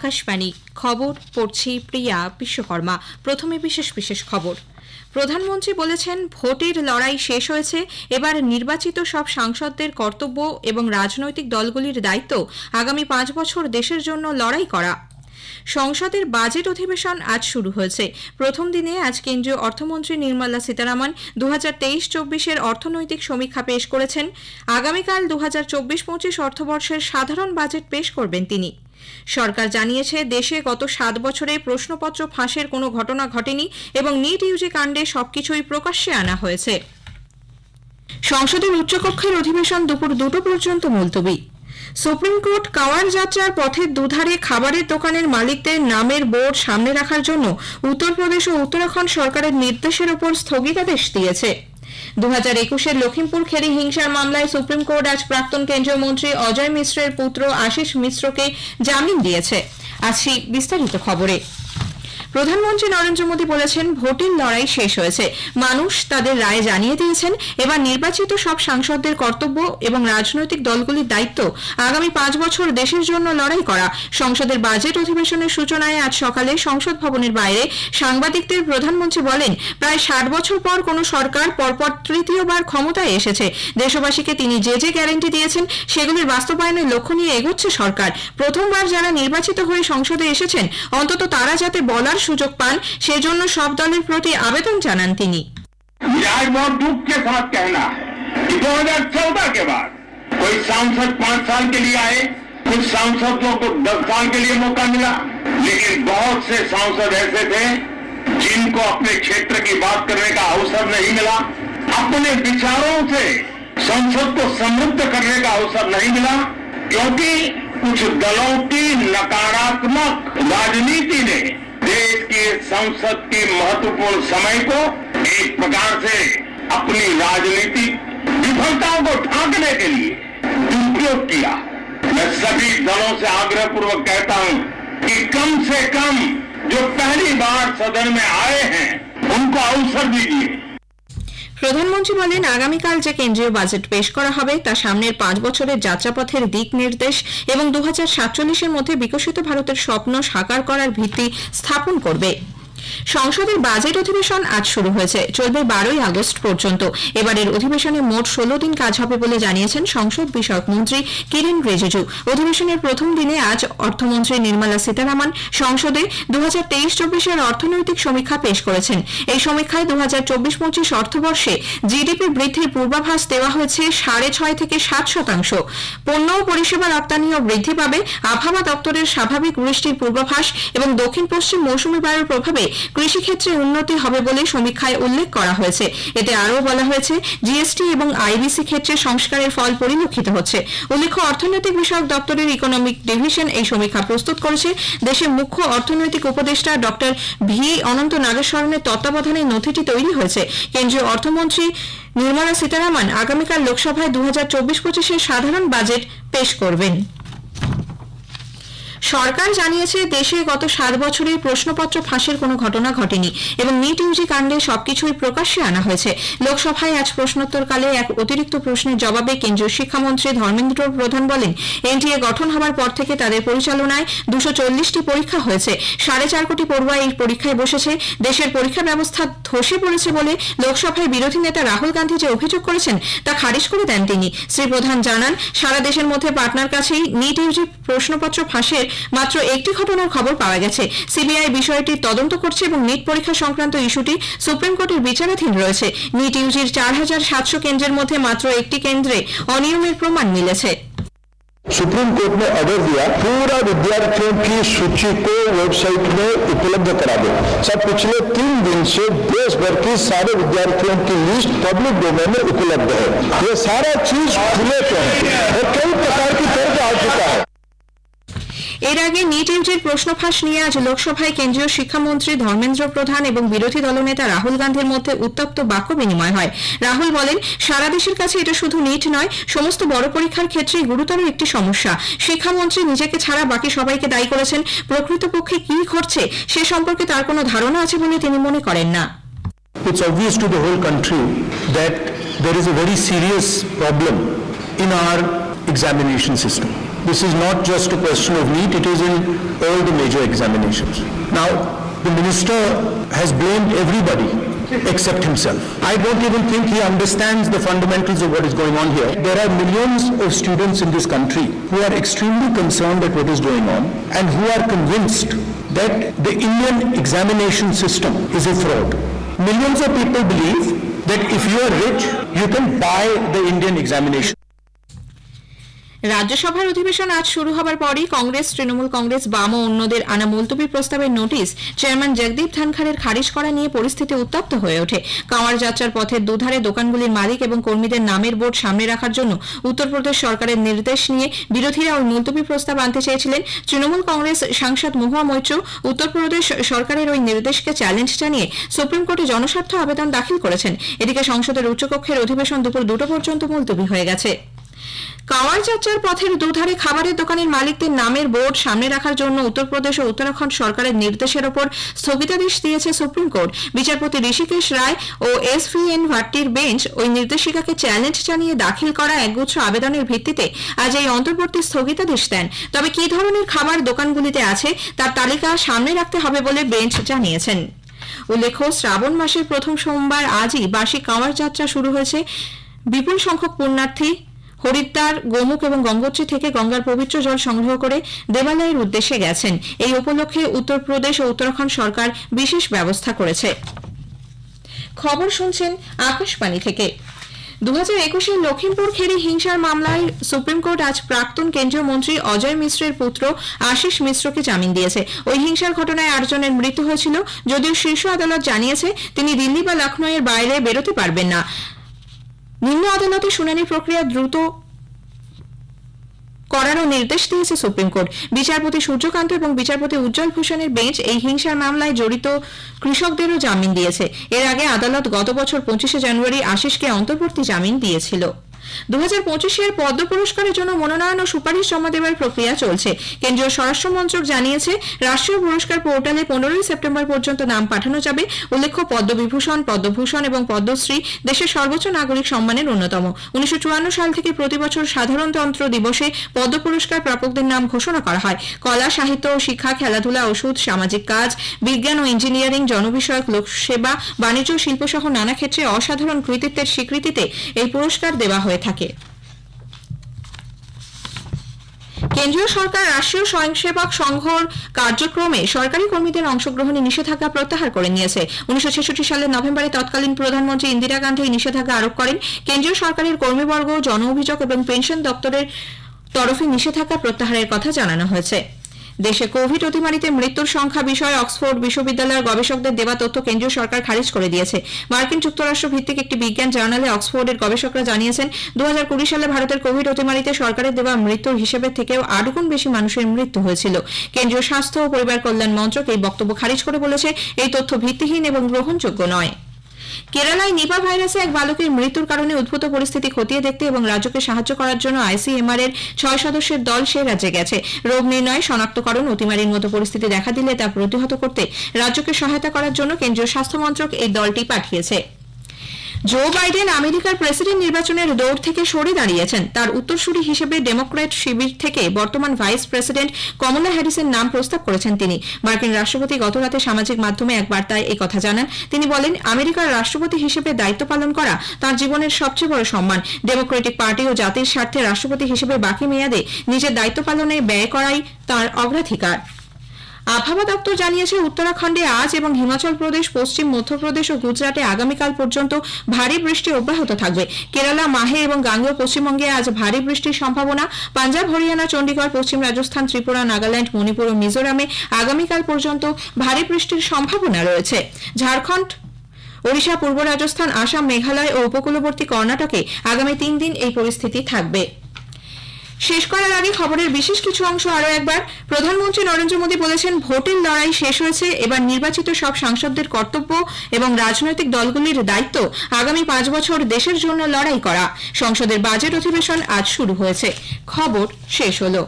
আকাশবাণী খবর পড়ছি প্রিয়া বিশ্বকর্মা। প্রথমে বিশেষ বিশেষ খবর। প্রধানমন্ত্রী বলেছেন, ভোটের লড়াই শেষ হয়েছে, এবার নির্বাচিত সব সাংসদদের কর্তব্য এবং রাজনৈতিক দলগুলির দায়িত্ব আগামী ৫ বছর দেশের জন্য লড়াই করা। সংসদের বাজেট অধিবেশন আজ শুরু হয়েছে। প্রথম দিনে আজ কেন্দ্রীয় অর্থমন্ত্রী নির্মলা সীতারামন ২০২৩-২৪-এর অর্থনৈতিক সমীক্ষা পেশ করেছেন। আগামীকাল ২০২৪-২৫ অর্থবর্ষের সাধারণ বাজেট পেশ করবেন তিনি। সরকার জানিয়েছে, দেশে গত ৭ বছরে প্রশ্নপত্র ফাঁসের কোনো ঘটনা ঘটেনি এবং নিট ইউজি কাণ্ডে সবকিছুই প্রকাশ্যে আনা হয়েছে। সংসদের উচ্চকক্ষের অধিবেশন দুপুর ২টো পর্যন্ত মুলতবি। সুপ্রিম কোর্ট কাওয়ার যাত্রার পথের দুধারে খাবারের দোকানের মালিকদের নামের বোর্ড সামনে রাখার জন্য উত্তরপ্রদেশ ও উত্তরাখণ্ড সরকারের নির্দেশের উপর স্থগিতাদেশ দিয়েছে। ২০২১-এর লখিমপুর খেরি হিংসার মামলায় সুপ্রিম কোর্ট আজ প্রাক্তন কেন্দ্রীয় মন্ত্রী অজয় মিশ্রের পুত্র আশিস মিশ্রকে জামিন দিয়েছে। আসছি বিস্তারিত খবরে। প্রধানমন্ত্রী নরেন্দ্র মোদী বলেছেন, ভোটের লড়াই শেষ হয়েছে, মানুষ তাদের রায় জানিয়ে দিয়েছেন। এবার নির্বাচিত সব সাংসদদের কর্তব্য এবং রাজনৈতিক দলগুলির দায়িত্ব আগামী ৫ বছর দেশের জন্য লড়াই করা। সংসদের বাজেট অধিবেশনের সূচনায় আজ সকালে সংসদ ভবনের বাইরে সাংবাদিকদের প্রধানমন্ত্রী বলেন, প্রায় ৬০ বছর পর কোন সরকার পরপর তৃতীয়বার ক্ষমতায় এসেছে। দেশবাসীকে তিনি যে যে গ্যারান্টি দিয়েছেন সেগুলির বাস্তবায়নের লক্ষ্য নিয়ে এগোচ্ছে সরকার। প্রথমবার যারা নির্বাচিত হয়ে সংসদে এসেছেন, অন্তত তারা যাতে বলার সুযোগ পান, সেজন্য সব দলের প্রতি আবেদন জানান তিনি। आज बहुत दुख के साथ कहना है कि 2014 के बाद कोई सांसद 5 साल के लिए आए, कुछ सांसदों को 10 साल के लिए मौका मिला, लेकिन बहुत से सांसद ऐसे थे जिनको अपने क्षेत्र की बात करने का अवसर नहीं मिला, अपने विचारों से संसद को समृद्ध करने का अवसर नहीं मिला, क्योंकि कुछ दलों की नकारात्मक राजनीति ने देश की संसद की महत्वपूर्ण समय को एक प्रकार से अपनी राजनीतिक विफलताओं को ढांकने के लिए दुरुपयोग किया। मैं सभी दलों से आग्रहपूर्वक कहता हूं कि कम से कम जो पहली बार सदन में आए हैं उनको अवसर दीजिए। প্রধানমন্ত্রী বলেন, আগামীকাল যে কেন্দ্রীয় বাজেট পেশ করা হবে তা সামনের ৫ বছরের যাত্রাপথের দিক নির্দেশ এবং ২০৪৭-এর মধ্যে বিকশিত ভারতের স্বপ্ন সাকার করার ভিত্তি স্থাপন করবে। সংসদের বাজেট অধিবেশন আজ শুরু হয়েছে, চলবে ১২ই আগস্ট পর্যন্ত। এবারের অধিবেশনে মোট ১৬ দিন কাজ হবে বলে জানিয়েছেন সংসদ বিষয়ক মন্ত্রী কিরেন রিজিজু। অধিবেশনের প্রথম দিনে আজ অর্থমন্ত্রী নির্মলা সীতারামন সংসদে ২০২৩-২৪-এর অর্থনৈতিক সমীক্ষা পেশ করেছেন। এই সমীক্ষায় ২০২৪-২৫ অর্থবর্ষে জিডিপি বৃদ্ধির পূর্বাভাস দেওয়া হয়েছে ৬.৫ থেকে ৭%। পণ্য ও পরিষেবা রপ্তানিও বৃদ্ধি পাবে। আবহাওয়া দপ্তরের স্বাভাবিক বৃষ্টির পূর্বাভাস এবং দক্ষিণ পশ্চিম মৌসুমী বায়ুর প্রভাবে কৃষিক্ষেত্রে উন্নতি হবে বলে সমীক্ষায় উল্লেখ করা হয়েছে। এতে আরও বলা হয়েছে, জিএসটি এবং আইবিসি ক্ষেত্রে সংস্কারের ফল পরিলক্ষিত হচ্ছে। উল্লেখ্য, অর্থনৈতিক বিষয়ক দপ্তরের ইকোনমিক ডিভিশন এই সমীক্ষা প্রস্তুত করেছে। দেশের মুখ্য অর্থনৈতিক উপদেষ্টা ডক্টর ভি অনন্ত নাগেশ্বরনের তত্ত্বাবধানে নথিটি তৈরি হয়েছে। কেন্দ্রীয় অর্থমন্ত্রী নির্মলা সীতারামন আগামীকাল লোকসভায় ২০২৪-২৫-এর সাধারণ বাজেট পেশ করবেন। সরকার জানিয়েছে, দেশে গত ৭ বছরে প্রশ্নপত্র ফাঁসের কোনো ঘটনা ঘটেনি এবং নিট ইউজি কাণ্ডে সবকিছুই প্রকাশ্যে আনা হয়েছে। লোকসভায় আজ প্রশ্নোত্তরকালে এক অতিরিক্ত প্রশ্নের জবাবে কেন্দ্রীয় শিক্ষামন্ত্রী ধর্মেন্দ্র প্রধান বলেন, এনটিএ গঠন হওয়ার পর থেকে তাদের পরিচালনায় ২৪০টি পরীক্ষা হয়েছে। ৪.৫ কোটি পড়ুয়া এই পরীক্ষায় বসেছে। দেশের পরীক্ষা ব্যবস্থা ধসে পড়েছে বলে লোকসভায় বিরোধী নেতা রাহুল গান্ধী যে অভিযোগ করেছেন তা খারিজ করে দেন তিনি। শ্রী প্রধান জানান, সারা দেশের মধ্যে পাটনার কাছেই নিট ইউজি প্রশ্নপত্র ফাঁসের মাত্র একটি ঘটনার খবর পাওয়া গেছে। সিবিআই বিষয়টি তদন্ত করছে এবং নিট পরীক্ষা সংক্রান্ত ইস্যুটি সুপ্রিম কোর্টের বিচারাধীন রয়েছে। নিট ইউজির ৪৭০০ কেন্দ্রের মধ্যে মাত্র একটি কেন্দ্রে অনিয়মের প্রমাণ মিলেছে। सुप्रीम कोर्ट ने ऑर्डर दिया, पूरा विद्यार्थियों की सूची को वेबसाइट में उपलब्ध करा दो। सब पिछले 3 दिन से देश भर की सारे विद्यार्थियों की लिस्ट पब्लिक डोमेन में उपलब्ध है। ये सारा चीज खुले पे है और कई प्रकार की तर्क आ चुका है। এর আগে নিট ইউজির প্রশ্ন ফাঁস নিয়ে আজ লোকসভায় কেন্দ্রীয় শিক্ষামন্ত্রী ধর্মেন্দ্র প্রধান এবং বিরোধী দলনেতা রাহুল গান্ধীর মধ্যে উত্তপ্ত বাক্য বিনিময় হয়। রাহুল বলেন, সারা দেশের কাছে এটা শুধু নিট নয়, সমস্ত বড় পরীক্ষার ক্ষেত্রেই গুরুতর একটি সমস্যা। শিক্ষামন্ত্রী নিজেকে ছাড়া বাকি সবাইকে দায়ী করেছেন। প্রকৃতপক্ষে কি ঘটছে সে সম্পর্কে তার কোনো ধারণা আছে বলে তিনি মনে করেন না। It's obvious to the whole country that there is a very serious problem in our examination system. This is not just a question of NEET, it is in all the major examinations. Now, the minister has blamed everybody except himself. I don't even think he understands the fundamentals of what is going on here. There are millions of students in this country who are extremely concerned at what is going on and who are convinced that the Indian examination system is a fraud. Millions of people believe that if you are rich, you can buy the Indian examination. রাজ্যসভার অধিবেশন আজ শুরু হবার পরই কংগ্রেস, তৃণমূল কংগ্রেস, বাম ও অন্যদের আনা মুলতবি প্রস্তাবের নোটিশ চেয়ারম্যান জগদীপ ধনখড়ের খারিজ করা নিয়ে পরিস্থিতি উত্তপ্ত হয়ে ওঠে। কাঁওয়ার যাত্রার পথের দুধারে দোকানগুলির মালিক এবং কর্মীদের নামের বোর্ড সামনে রাখার জন্য উত্তরপ্রদেশ সরকারের নির্দেশ নিয়ে বিরোধীরা ওই মুলতবি প্রস্তাব আনতে চেয়েছিলেন। তৃণমূল কংগ্রেস সাংসদ মহুয়া মৈত্র উত্তরপ্রদেশ সরকারের ওই নির্দেশকে চ্যালেঞ্জ জানিয়ে সুপ্রিম কোর্টে জনস্বার্থ আবেদন দাখিল করেছেন। এদিকে সংসদের উচ্চকক্ষের অধিবেশন দুপুর 2টা পর্যন্ত মুলতবি হয়ে গেছে। কাঁওয়ার যাত্রার পথের দুধারে খাবারের দোকানের মালিকদের নামের বোর্ড সামনে রাখার জন্য উত্তরপ্রদেশ ও উত্তরাখণ্ড সরকারের নির্দেশের ওপর স্থগিতাদেশ দিয়েছে সুপ্রিম কোর্ট। বিচারপতি ঋষিকেশ রায় ও SVN ভাট্টির বেঞ্চ ওই নির্দেশিকাকে চ্যালেঞ্জ জানিয়ে দাখিল করা একগুচ্ছ আবেদনের ভিত্তিতে আজ এই অন্তর্বর্তী স্থগিতাদেশ দেন। তবে কী ধরনের খাবার দোকানগুলিতে আছে তার তালিকা সামনে রাখতে হবে বলে বেঞ্চ জানিয়েছেন। উল্লেখ্য, শ্রাবণ মাসের প্রথম সোমবার আজই বার্ষিক কাঁওয়ার যাত্রা শুরু হয়েছে। বিপুল সংখ্যক পুণ্যার্থী হরিদ্বার, গোমুখ এবং গঙ্গোত্রী থেকে গঙ্গার পবিত্র জল সংগ্রহ করে দেবালয়ের উদ্দেশ্যে গেছেন। এই উপলক্ষে উত্তরপ্রদেশ ও উত্তরাখণ্ড সরকার বিশেষ ব্যবস্থা করেছে। খবর শুনছেন আকাশবাণী থেকে। 2021 লখিমপুর খেরি হিংসার মামলায় সুপ্রিম কোর্ট আজ প্রাক্তন কেন্দ্রীয় মন্ত্রী অজয় মিশ্রের পুত্র আশিস মিশ্রকে জামিন দিয়েছে। ওই হিংসার ঘটনায় 8 জনের মৃত্যু হয়েছিল। যদিও শীর্ষ আদালত জানিয়েছে তিনি দিল্লি বা লখনৌয়ের বাইরে বেরোতে পারবেন না। নিম্ন আদালতে শুনানি প্রক্রিয়া দ্রুত করারও নির্দেশ দিয়েছে সুপ্রিম কোর্ট। বিচারপতি সূর্যকান্ত এবং বিচারপতি উজ্জ্বল ভূষণের বেঞ্চ এই হিংসার মামলায় জড়িত কৃষকদেরও জামিন দিয়েছে। এর আগে আদালত গত বছর 25শে জানুয়ারি আশিসকে অন্তর্বর্তী জামিন দিয়েছিল। 2025 পদ্ম পুরস্কারের জন্য মনোনয়ন ও সুপারিশ জমা দেওয়ার প্রক্রিয়া চলছে। কেন্দ্রীয় স্বরাষ্ট্র মন্ত্রক জানিয়েছে রাষ্ট্রীয় পুরস্কার পোর্টালে 15 সেপ্টেম্বর পর্যন্ত নাম পাঠানো যাবে। উল্লেখ্য, পদ্মবিভূষণ, পদ্মভূষণ এবং পদ্মশ্রী দেশের সর্বোচ্চ নাগরিক সম্মানের অন্যতম। 1954 সাল থেকে প্রতি বছর সাধারণতন্ত্র দিবসে পদ্ম পুরস্কার প্রাপকদের নাম ঘোষণা করা হয়। কলা, সাহিত্য ও শিক্ষা, খেলাধুলা, ওষুধ, সামাজিক কাজ, বিজ্ঞান ও ইঞ্জিনিয়ারিং, জনবিষয়ক, লোকসেবা, বাণিজ্য, শিল্প সহ নানা ক্ষেত্রে অসাধারণ কৃতিত্বের স্বীকৃতিতে এই পুরস্কার দেওয়া হয়ে থাকে। কেন্দ্রীয় সরকার রাষ্ট্রীয় স্বয়ংসেবক সংঘর কার্যক্রমে সরকারি কর্মীদের অংশগ্রহণে নিষেধাজ্ঞা প্রত্যাহার করে নিয়েছে। 1966 সালের নভেম্বরে তৎকালীন প্রধানমন্ত্রী ইন্দিরা গান্ধী এই নিষেধাজ্ঞা আরোপ করেন। কেন্দ্রীয় সরকারের কর্মীবর্গ, জন অভিযোগ এবং পেনশন দপ্তরের তরফে নিষেধাজ্ঞা প্রত্যাহারের কথা জানানো হয়েছে। দেশে কোভিড অতিমারিতে মৃত্যুর সংখ্যা বিষয়ে অক্সফোর্ড বিশ্ববিদ্যালয়ের গবেষকদের দেওয়া তথ্য কেন্দ্রীয় সরকার খারিজ করে দিয়েছে। মার্কিন যুক্তরাষ্ট্র ভিত্তিক একটি বিজ্ঞান জার্নালে অক্সফোর্ডের গবেষকরা জানিয়েছেন 2020 সালে ভারতের কোভিড অতিমারিতে সরকারের দেওয়া মৃত্যুর হিসেবের থেকেও 8 গুণ বেশি মানুষের মৃত্যু হয়েছিল। কেন্দ্রীয় স্বাস্থ্য ও পরিবার কল্যাণ মন্ত্রক এই বক্তব্য খারিজ করে বলেছে এই তথ্য ভিত্তিহীন এবং গ্রহণযোগ্য নয়। কেরালায় নিপা ভাইরাসে এক বালকের মৃত্যুর কারণে উদ্ভূত পরিস্থিতি খতিয়ে দেখতে এবং রাজ্যকে সাহায্য করার জন্য ICMR এর 6 সদস্যের দল সে রাজ্যে গেছে। রোগ নির্ণয়, শনাক্তকরণ, অতিমারির মতো পরিস্থিতি দেখা দিলে তা প্রতিহত করতে রাজ্যকে সহায়তা করার জন্য কেন্দ্রীয় স্বাস্থ্য মন্ত্রক এই দলটি পাঠিয়েছে। জো বাইডেন আমেরিকার প্রেসিডেন্ট নির্বাচনের দৌড় থেকে সরে দাঁড়িয়েছেন। তার উত্তরসূরি হিসেবে ডেমোক্র্যাট শিবির থেকে বর্তমান ভাইস প্রেসিডেন্ট কমলা হ্যারিসের নাম প্রস্তাব করেছেন তিনি। মার্কিন রাষ্ট্রপতি গতরাতে সামাজিক মাধ্যমে এক বার্তায় এই কথা জানান। তিনি বলেন, আমেরিকার রাষ্ট্রপতি হিসেবে দায়িত্ব পালন করা তার জীবনের সবচেয়ে বড় সম্মান। ডেমোক্রেটিক পার্টি ও জাতির স্বার্থে রাষ্ট্রপতি হিসেবে বাকি মেয়াদে নিজের দায়িত্ব পালনে ব্যয় করাই তার অগ্রাধিকার। আবহাওয়া দপ্তর জানিয়েছে উত্তরাখণ্ডে আজ এবং হিমাচল প্রদেশ, পশ্চিম মধ্যপ্রদেশ ও গুজরাটে আগামীকাল পর্যন্ত ভারী বৃষ্টি অব্যাহত থাকবে। কেরালা, মাহে এবং গাঙ্গেয় পশ্চিমবঙ্গে আজ ভারী বৃষ্টির সম্ভাবনা। পাঞ্জাব, হরিয়ানা, চণ্ডীগড়, পশ্চিম রাজস্থান, ত্রিপুরা, নাগাল্যান্ড, মণিপুর ও মিজোরামে আগামীকাল পর্যন্ত ভারী বৃষ্টির সম্ভাবনা রয়েছে। ঝাড়খণ্ড, ওড়িশা, পূর্ব রাজস্থান, আসাম, মেঘালয় ও উপকূলবর্তী কর্ণাটকে আগামী 3 দিন এই পরিস্থিতি থাকবে। শেষ করার আগে খবরের বিশেষ কিছু অংশ আরো একবার। প্রধানমন্ত্রী নরেন্দ্র মোদী বলেছেন, ভোটের লড়াই শেষ হয়েছে, এবার নির্বাচিত সব সাংসদদের কর্তব্য এবং রাজনৈতিক দলগুলির দায়িত্ব আগামী 5 বছর দেশের জন্য লড়াই করা। সংসদের বাজেট অধিবেশন আজ শুরু হয়েছে। খবর শেষ হলো।